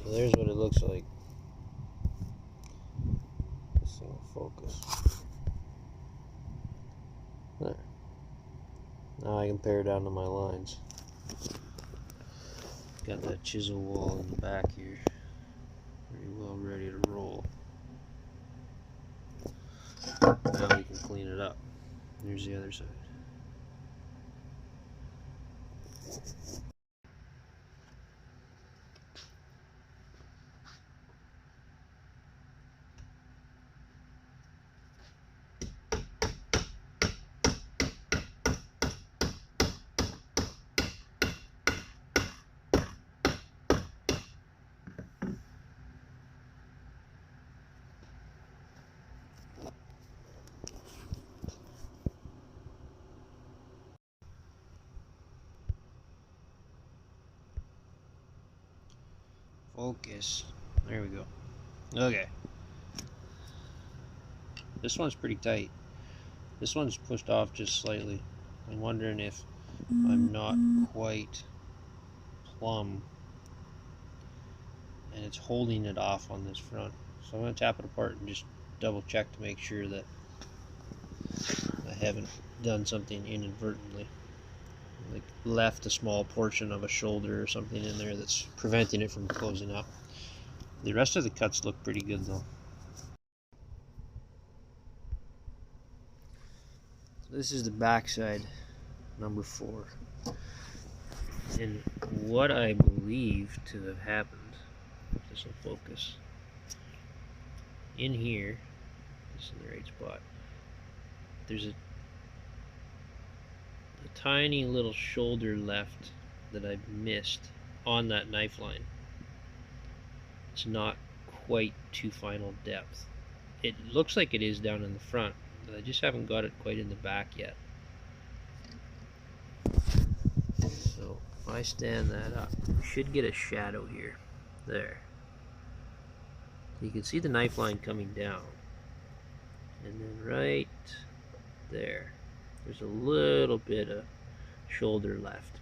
So there's what it looks like. This thing will focus. There. Now I can pare down to my lines. Got that chisel wall in the back here. Pretty well ready to roll. Now we can clean it up. Here's the other side. Focus. There we go. Okay. This one's pretty tight. This one's pushed off just slightly. I'm wondering if I'm not quite plumb and it's holding it off on this front. So I'm going to tap it apart and just double check to make sure that I haven't done something inadvertently. Like left a small portion of a shoulder or something in there that's preventing it from closing up. The rest of the cuts look pretty good though. So this is the back side, number 4. And what I believe to have happened, if this will focus, in here, this is the right spot, there's a tiny little shoulder left that I've missed on that knife line. It's not quite to final depth. It looks like it is down in the front, but I just haven't got it quite in the back yet. So if I stand that up, you should get a shadow here. There. You can see the knife line coming down. And then right there, there's a little bit of shoulder left.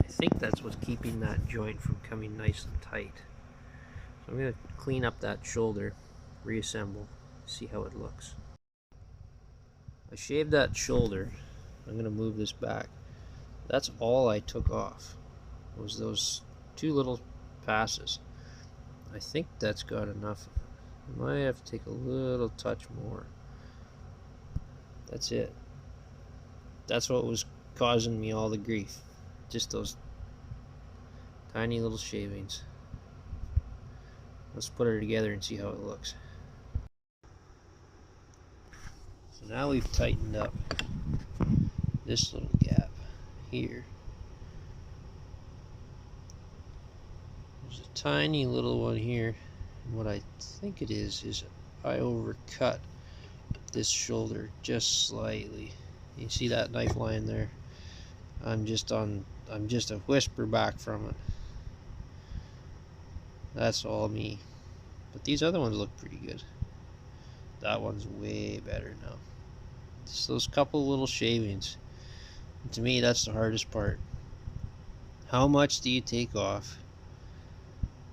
I think that's what's keeping that joint from coming nice and tight. So I'm going to clean up that shoulder, reassemble, see how it looks. I shaved that shoulder. I'm going to move this back. That's all I took off, was those 2 little passes. I think that's got enough. I might have to take a little touch more. That's it. That's what was causing me all the grief. Just those tiny little shavings. Let's put her together and see how it looks. So now we've tightened up this little gap here. There's a tiny little one here. And what I think it is I overcut this shoulder just slightly. You see that knife line there? I'm just a whisper back from it. That's all me. But these other ones look pretty good. That one's way better now. Just those couple little shavings. And to me, that's the hardest part. How much do you take off?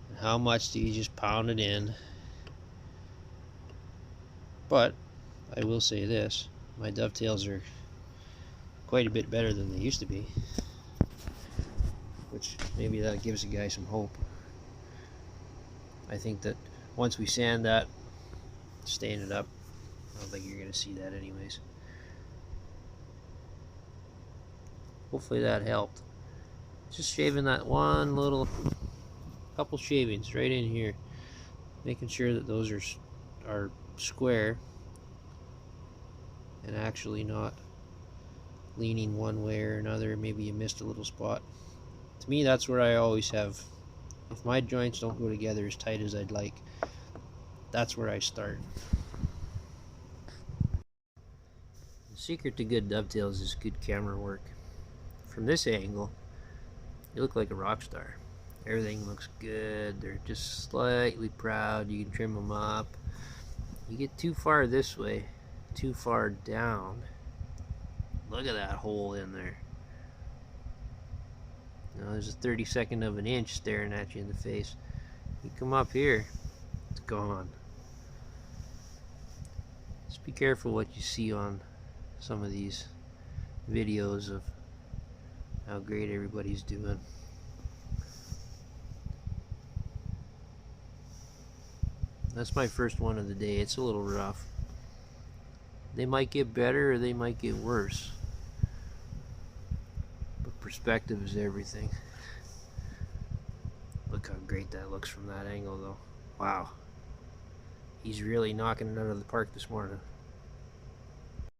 And how much do you just pound it in? But I will say this, my dovetails are quite a bit better than they used to be, which maybe that gives a guy some hope. I think that once we sand that, stain it up, I don't think you're going to see that anyways. Hopefully that helped. Just shaving that one little couple shavings right in here, making sure that those are square and actually not leaning one way or another. Maybe you missed a little spot. To me, that's where I always have, if my joints don't go together as tight as I'd like, that's where I start. The secret to good dovetails is good camera work. From this angle, you look like a rock star. Everything looks good. They're just slightly proud. You can trim them up. You get too far this way, too far down. Look at that hole in there. Now there's a 32nd of an inch staring at you in the face. You come up here, it's gone. Just be careful what you see on some of these videos of how great everybody's doing. That's my first one of the day. It's a little rough. They might get better or they might get worse. But perspective is everything. Look how great that looks from that angle though. Wow. He's really knocking it out of the park this morning.